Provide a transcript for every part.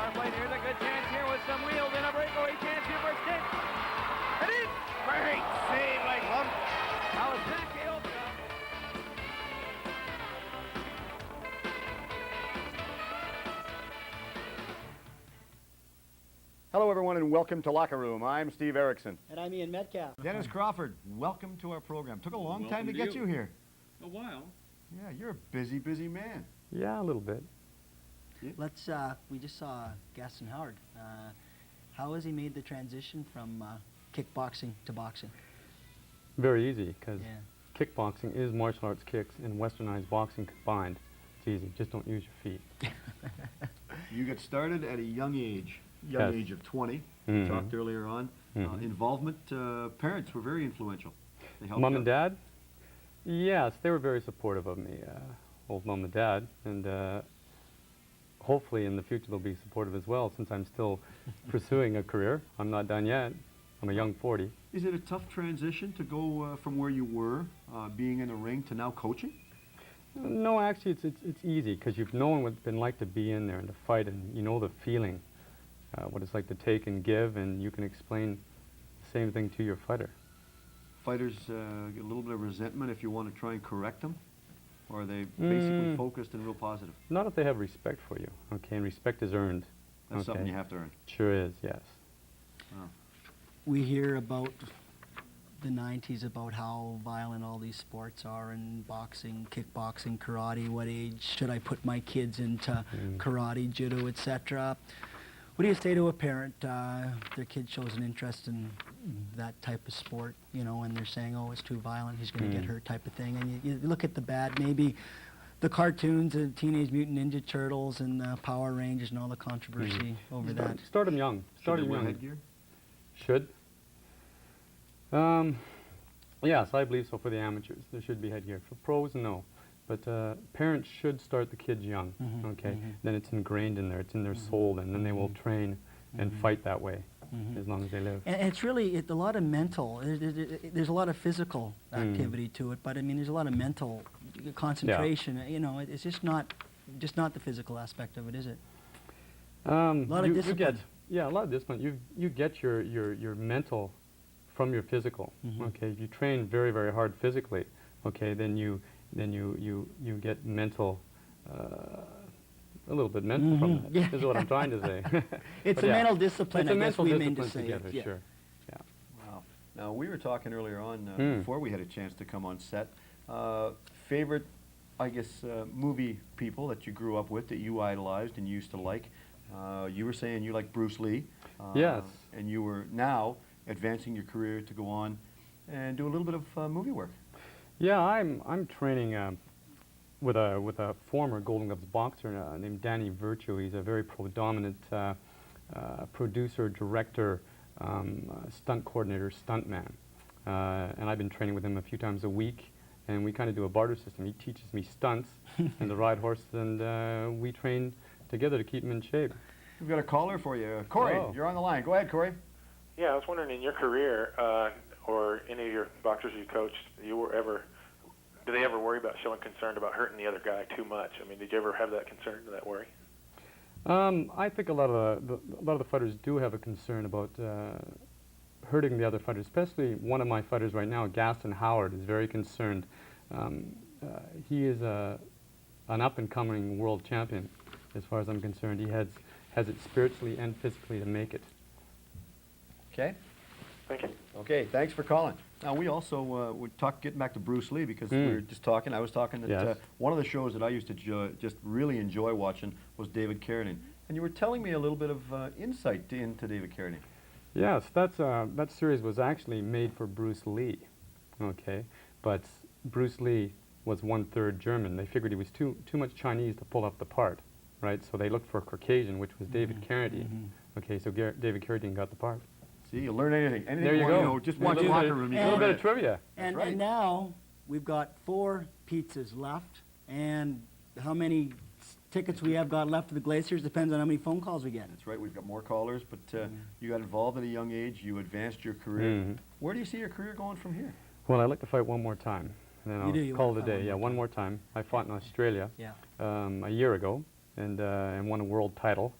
Power play, here's a good chance here with some wheels and a breakaway chance here for Stick. It is great save by Club. Kawasaki Oka. Hello, everyone, and welcome to Locker Room. I'm Steve Erickson. And I'm Ian Metcalf. Dennis Crawford, welcome to our program. Took a long time to get you here. A while. Yeah, you're a busy, busy man. Yeah, a little bit. Let's, we just saw Gaston Howard. How has he made the transition from kickboxing to boxing? Very easy, because kickboxing is martial arts kicks and westernized boxing combined. It's easy. Just don't use your feet. You got started at a young age. Yes. Age of 20. Mm-hmm. Talked earlier on. Involvement, parents were very influential. They helped Mom out. and Dad? Yes, they were very supportive of me, old Mom and Dad, and hopefully in the future they'll be supportive as well, since I'm still pursuing a career. I'm not done yet. I'm a young 40. Is it a tough transition to go from where you were, being in the ring, to now coaching? No, actually it's easy, because you've known what it's been like to be in there and to fight, and you know the feeling. What it's like to take and give, and you can explain the same thing to your fighter. Fighters get a little bit of resentment if you want to try and correct them? Or are they basically focused and real positive? Not if they have respect for you, okay, and respect is earned. That's something you have to earn. Sure is, yes. Oh. We hear about the 90s, about how violent all these sports are, and boxing, kickboxing, karate. What age should I put my kids into karate, judo, etc.? What do you say to a parent, their kid shows an interest in that type of sport, you know, and they're saying, oh, it's too violent, he's going to get hurt type of thing, and you look at the bad, maybe the cartoons, the Teenage Mutant Ninja Turtles and the Power Rangers and all the controversy over that. Start them young. Start them young. Headgear? Should? Yes, I believe so for the amateurs. There should be headgear. For pros, no. But parents should start the kids young, okay? Then it's ingrained in there, it's in their soul, and then they will train and fight that way as long as they live. And it's really a lot of mental, there's a lot of physical activity to it, but I mean there's a lot of mental concentration, you know, it's just not the physical aspect of it, is it? A lot of discipline. Yeah, a lot of discipline. You get your mental from your physical, okay? You train very, very hard physically, okay? Then you get mental, a little bit mental from that, is what I'm trying to say. It's a mental discipline, it's a I guess mental we mean to discipline say. together, sure. Yeah. Wow. Now, we were talking earlier on, before we had a chance to come on set, favorite, I guess, movie people that you grew up with, that you idolized and used to like. You were saying you like Bruce Lee. Yes. And you were now advancing your career to go on and do a little bit of movie work. Yeah, I'm training with a former Golden Gloves boxer named Danny Virtue. He's a very predominant producer, director, stunt coordinator, stuntman. And I've been training with him a few times a week, and we kind of do a barter system. He teaches me stunts and to ride horses, and we train together to keep him in shape. We've got a caller for you. Corey, you're on the line. Go ahead, Corey. Yeah, I was wondering, in your career, or any of your boxers you coached, do they ever worry about showing concern about hurting the other guy too much? I mean, did you ever have that concern, that worry? I think a lot of the fighters do have a concern about hurting the other fighters, especially one of my fighters right now, Gaston Howard, is very concerned. He is an up-and-coming world champion, as far as I'm concerned. He has it spiritually and physically to make it. Okay. Thank you. Okay, thanks for calling. Now, we also would talk, getting back to Bruce Lee, because we were just talking, I was talking that one of the shows that I used to just really enjoy watching was David Carradine. And you were telling me a little bit of insight into David Carradine. Yes, that series was actually made for Bruce Lee, okay? But Bruce Lee was 1/3 German. They figured he was too much Chinese to pull up the part, right? So they looked for a Caucasian, which was David Carradine. Okay, so David Carradine got the part. See, you learn anything. Anything there you go. go. You know, just watch the locker room. A little bit of trivia. And, right. and now we've got 4 pizzas left, and how many tickets we have got left for the Glaciers depends on how many phone calls we get. That's right. We've got more callers, but you got involved at a young age. You advanced your career. Where do you see your career going from here? Well, I'd like to fight one more time. And then You I'll call it a day. Yeah, one more time. I fought in Australia a year ago and won a world title.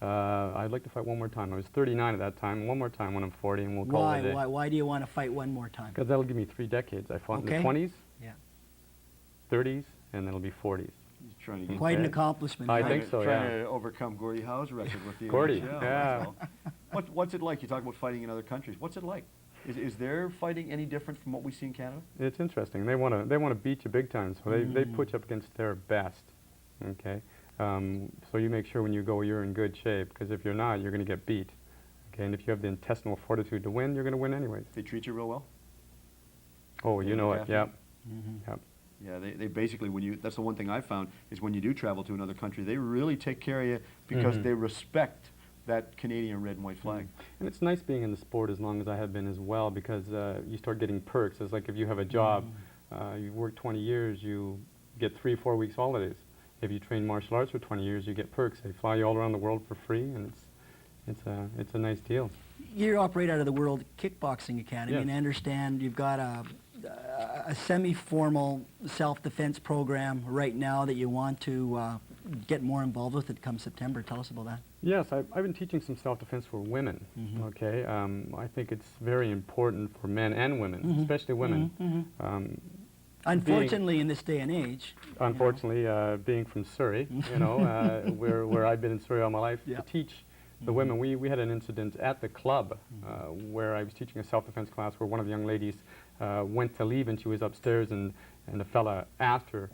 I'd like to fight one more time. I was 39 at that time. One more time when I'm 40, and we'll call it a day. Why do you want to fight one more time? Because that'll give me 3 decades. I fought in the 20s, Yeah. 30s, and then it'll be 40s. He's trying to get Quite an that. accomplishment. I right? think so, Trying yeah. to overcome Gordie Howe's record with the Gordie, NHL, yeah. that's all. What's it like? You talk about fighting in other countries. What's it like? Is their fighting any different from what we see in Canada? It's interesting. They want to beat you big time, so they put you up against their best. Okay, so you make sure when you go you're in good shape, because if you're not, you're going to get beat. Okay, and if you have the intestinal fortitude to win, you're going to win anyways. They treat you real well? Oh, They you know look it. after Yep. you? Yeah, they basically, that's the one thing I found, is when you do travel to another country, they really take care of you because they respect that Canadian red and white flag. And it's nice being in the sport as long as I have been as well, because you start getting perks. It's like if you have a job, you work 20 years, you get 3 or 4 weeks holidays. If you train martial arts for 20 years, you get perks. They fly you all around the world for free, and it's a nice deal. You operate out of the World Kickboxing Academy, Yes. and I understand you've got a semi-formal self-defense program right now that you want to get more involved with it come September. Tell us about that. Yes, I've been teaching some self-defense for women, okay? I think it's very important for men and women, especially women. Unfortunately, in this day and age. Unfortunately, being from Surrey, you know, where I've been in Surrey all my life, to teach the women. We had an incident at the club where I was teaching a self-defense class where one of the young ladies went to leave, and she was upstairs, and the fella asked her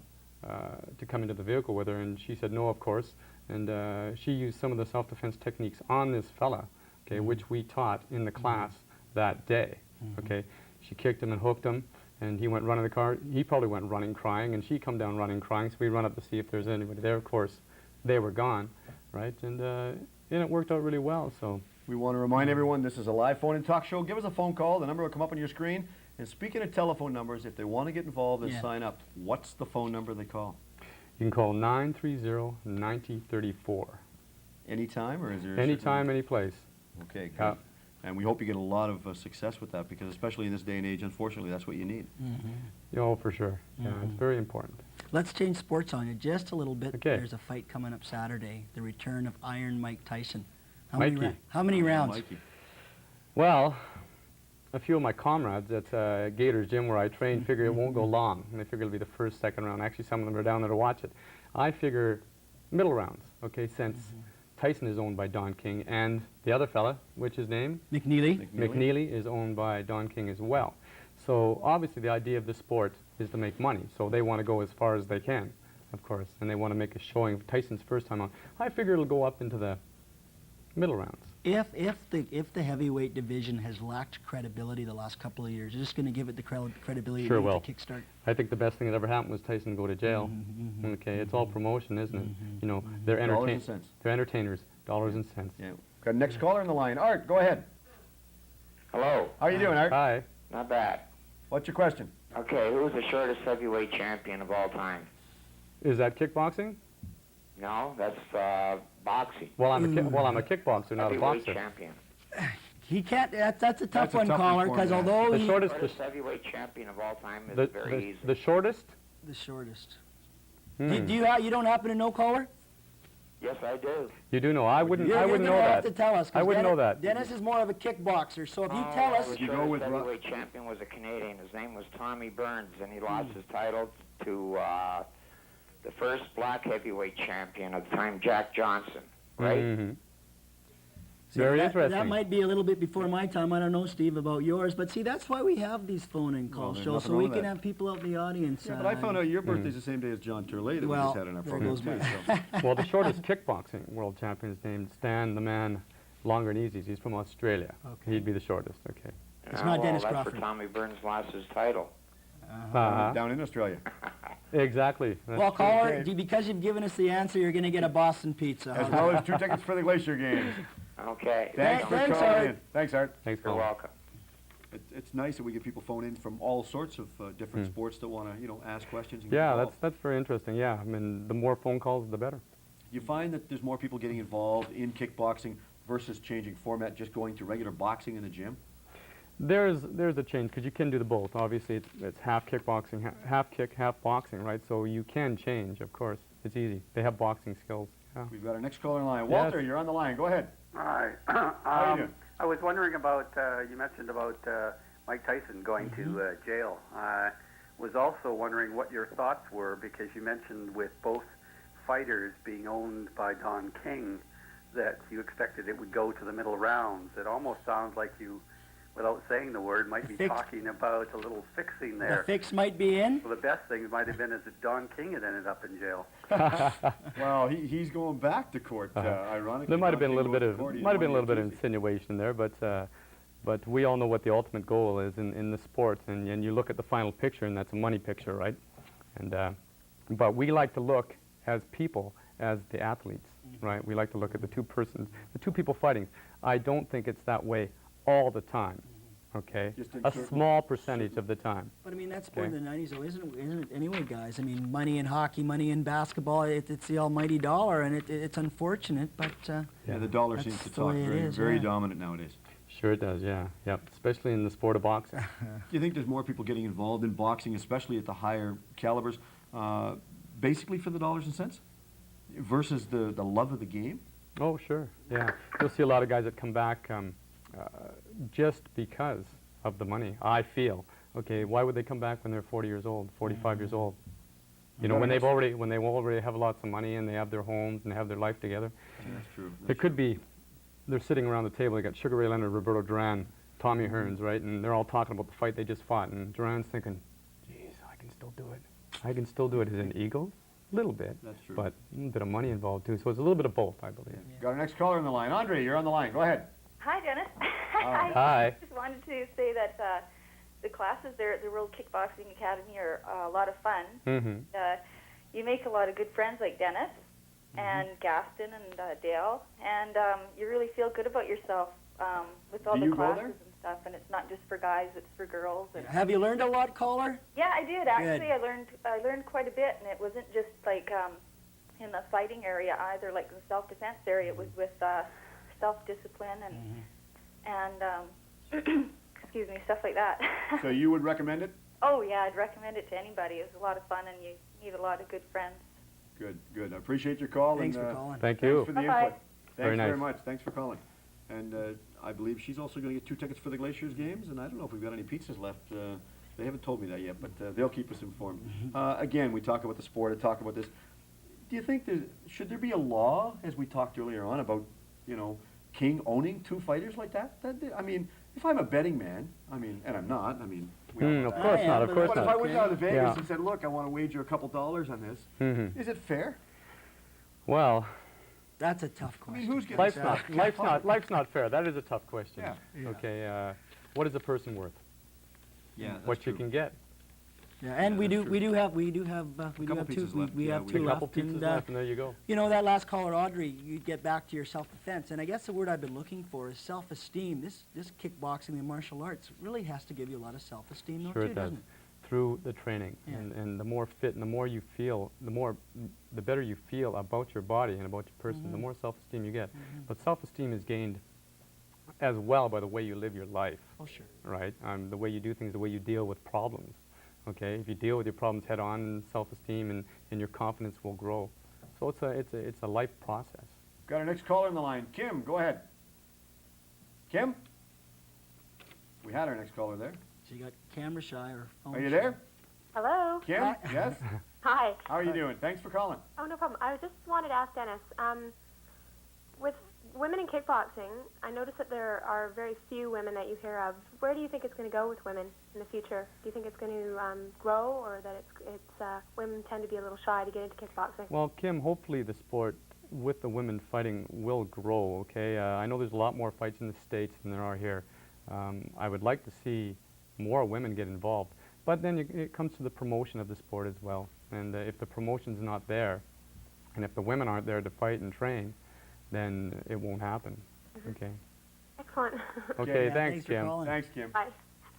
to come into the vehicle with her, and she said no, of course. And she used some of the self-defense techniques on this fella, okay, which we taught in the class that day, okay. She kicked him and hooked him, and he went running the car. He probably went running crying, and she come down running crying, so we run up to see if there's anybody there. Of course, they were gone, right? And it worked out really well, so. We want to remind everyone this is a live phone and talk show. Give us a phone call. The number will come up on your screen. And speaking of telephone numbers, if they want to get involved and sign up, what's the phone number they call? You can call 930-9034. Anytime, or is there? Anytime, any place. Okay, good. And we hope you get a lot of success with that, because especially in this day and age, unfortunately, that's what you need. Oh, for sure. Yeah, it's very important. Let's change sports on you just a little bit. Okay. There's a fight coming up Saturday, the return of Iron Mike Tyson. Mikey. How many rounds? Mikey. Well, a few of my comrades at Gators Gym where I train figure it won't go long, and they figure it'll be the first, second round. Actually, some of them are down there to watch it. I figure middle rounds, okay, since Tyson is owned by Don King, and the other fella, which is named? McNeely. McNeely is owned by Don King as well. So obviously the idea of the sport is to make money, so they want to go as far as they can, of course, and they want to make a showing of Tyson's first time on. I figure it'll go up into the middle rounds. If the heavyweight division has lacked credibility the last couple of years, is this going to give it the credibility Sure to will. kickstart? I think the best thing that ever happened was Tyson go to jail. Okay, it's all promotion, isn't it? You know, they're Dollars and cents. They're entertainers, dollars and cents. Yeah. Got next caller on the line. Art, go ahead. Hello. How you doing, Art? Hi. Not bad. What's your question? Okay, who was the shortest heavyweight champion of all time? Is that kickboxing? No, that's boxing. Well, I'm a kickboxer, not a Heavyweight boxer. champion. He can't. That's a tough That's a one, tough caller, one for because him, yeah. although The he, shortest, Shortest heavyweight champion of all time is the, very easy. the shortest. the shortest. Hmm. You don't happen to know, caller? Yes, I do. You do know. I wouldn't. You're I wouldn't know gonna have that. to tell us. 'cause I wouldn't Dennis, know that. Dennis is more of a kickboxer, so if you tell us, The You go shortest with heavyweight champion was a Canadian. His name was Tommy Burns, and he lost his title to the first black heavyweight champion at the time, Jack Johnson. Right? Mhm. see, Very that interesting. might be a little bit before my time. I don't know, Steve, about yours, but see, that's why we have these phone-in call there's shows, nothing so wrong we with can that. have people out in the audience. Yeah, but I found out your birthday's the same day as John Turley that we Well, just had in our there program, goes too. my- So. Well, the shortest kickboxing world champion is named Stan the Man Longer and Easies. He's from Australia. Okay. He'd be the shortest. Okay. It's not Dennis that's Crawford. where Tommy Burns lost his title. Down in Australia. Exactly. That's Well, true. caller, Okay. because you've given us the answer, you're going to get a Boston pizza. As well as 2 tickets for the Glacier games. Okay. Thanks for Thanks, calling Art. in. Thanks, Art. Thanks, You're Colin. welcome. It's nice that we get people phone in from all sorts of different sports that want to, ask questions and get Yeah, involved. that's very interesting. Yeah, I mean, the more phone calls, the better. You find that there's more people getting involved in kickboxing versus changing format, just going to regular boxing in the gym? There's a change because you can do the both. Obviously, it's half kickboxing, half kick, half boxing, right? So you can change, of course. It's easy. They have boxing skills. Yeah. We've got our next caller in line. Walter, Yes. you're on the line. Go ahead. Hi. How you doing? I was wondering about, you mentioned about Mike Tyson going to jail. I was also wondering what your thoughts were, because you mentioned with both fighters being owned by Don King that you expected it would go to the middle rounds. It almost sounds like you, without saying the word, might be talking about a little fixing there. The fix might be in. Well, the best thing might have been is that Don King had ended up in jail. Well, he's going back to court. Ironically, There might have been a Don little King bit goes of to court. He might have been a won little bit of Tuesday. insinuation there, but we all know what the ultimate goal is in the sport, and you look at the final picture, and that's a money picture, right? And but we like to look as people, as the athletes, right? We like to look at the two people fighting. I don't think it's that way all the time. Okay, Just in a certain- small percentage of the time. But I mean, that's sport Okay. in the 90s, though, isn't it anyway, guys? I mean, money in hockey, money in basketball, it's the almighty dollar, and it's unfortunate, but Yeah, the dollar That's seems to the talk way it very, is, very yeah. dominant nowadays. Sure it does, yeah, yep. Especially in the sport of boxing. Do you think there's more people getting involved in boxing, especially at the higher calibers, basically for the dollars and cents, versus the love of the game? Oh, sure, yeah. You'll see a lot of guys that come back just because of the money, I feel. Okay, why would they come back when they're 40 years old, 45 years old? You know, when they already have lots of money and they have their homes and they have their life together. Yeah, that's true. It could be they're sitting around the table, they got Sugar Ray Leonard, Roberto Duran, Tommy Hearns, right? And they're all talking about the fight they just fought, and Duran's thinking, geez, I can still do it. I can still do it. Is it an ego? A little bit. That's true. But a little bit of money involved too, so it's a little bit of both, I believe. Got our next caller on the line. Andre, you're on the line. Go ahead. Hi, Dennis. Hi. I just wanted to say that the classes there at the World Kickboxing Academy are a lot of fun. Mm-hmm. You make a lot of good friends like Dennis and Gaston and Dale, and you really feel good about yourself with all Do the you go classes there? and stuff. And it's not just for guys; it's for girls. And have you learned a lot, caller? yeah, I did actually. I learned quite a bit, and it wasn't just like in the fighting area either, like in the self-defense area. It was with self-discipline and excuse me, stuff like that. So you would recommend it? Oh yeah, I'd recommend it to anybody. It's a lot of fun, and you meet a lot of good friends. Good, good. I appreciate your call. Thanks and, for calling. Thank Thanks you. for the Bye-bye. input. Thanks Very very nice. much. Thanks for calling. And I believe she's also going to get 2 tickets for the Glaciers games, and I don't know if we've got any pizzas left. They haven't told me that yet, but they'll keep us informed. Again, we talk about the sport, I talk about this. Do you think should there be a law, as we talked earlier on, about, you know, King owning 2 fighters like that? I mean, if I'm a betting man, I mean, and I'm not, I mean, we all know Of that. course I not, am, of but course But if not. I went down to Vegas Yeah. and said, look, I want to wager a couple dollars on this, Mhm. is it fair? Well, That's a tough I mean, question. who's getting life's not fair. That is a tough question. Yeah. Okay, what is a person worth? Yeah, that's What you true. can get. Yeah, and Yeah, we that's do true. have Couple two pizzas left. we Yeah, have we two got A couple left, pizzas and left, and there you go. you know, that last caller, Audrey, you get back to your self-defense, and I guess the word I've been looking for is self-esteem. This kickboxing and martial arts really has to give you a lot of self-esteem, though, Sure too, it does. doesn't it? Through the training, Yeah. and the more fit and the more you feel, the better you feel about your body and about your person, the more self-esteem you get. But self-esteem is gained as well by the way you live your life, Oh, sure. right? The way you do things, the way you deal with problems. Okay, if you deal with your problems head on, self-esteem and your confidence will grow. So it's a life process. Got our next caller on the line. Kim, go ahead. Kim? We had our next caller there. So you got camera shy or phone Are you shy. there? Hello. Kim? Hi. Yes? Hi. How are you doing? Thanks for calling. Oh, no problem. I just wanted to ask Dennis, with women in kickboxing, I noticed that there are very few women that you hear of. Where do you think it's going to go with women in the future? Do you think it's going to grow, or that women tend to be a little shy to get into kickboxing? Well, Kim, hopefully the sport with the women fighting will grow, okay? I know there's a lot more fights in the States than there are here. I would like to see more women get involved. But then it comes to the promotion of the sport as well. And if the promotion's not there, and if the women aren't there to fight and train, then it won't happen, okay? Excellent. Okay, Yeah, thanks, for Kim. calling. Thanks, Kim. Bye.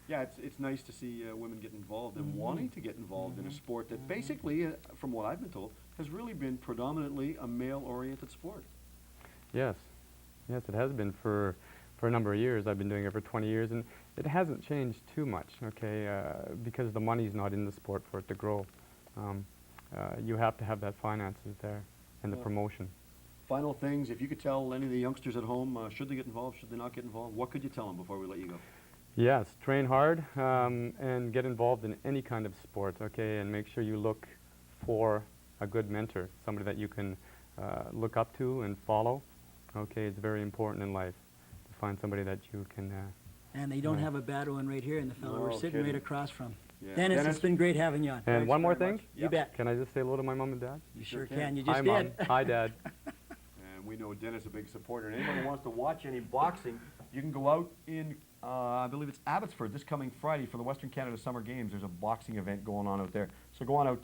Yeah, it's nice to see women get involved and wanting to get involved in a sport that basically, from what I've been told, has really been predominantly a male-oriented sport. Yes, yes, it has been for a number of years. I've been doing it for 20 years, and it hasn't changed too much, okay, because the money's not in the sport for it to grow. You have to have that finances there and the Well, promotion. final things, if you could tell any of the youngsters at home, should they get involved, should they not get involved, what could you tell them before we let you go? Yes, train hard and get involved in any kind of sport, okay, and make sure you look for a good mentor, somebody that you can look up to and follow. Okay, it's very important in life to find somebody that you can. And they don't have a bad one right here in the fellow we're No sitting right kidding. across from. Yeah. Dennis, it's been great having you on. And Thanks one more very thing, much. You bet. can I just say hello to my mom and dad? You sure sure can. can. You just Hi, did. Mom. Hi, Dad. And we know Dennis is a big supporter. And anyone who wants to watch any boxing, you can go out in, I believe it's Abbotsford, this coming Friday for the Western Canada Summer Games. There's a boxing event going on out there. So go on out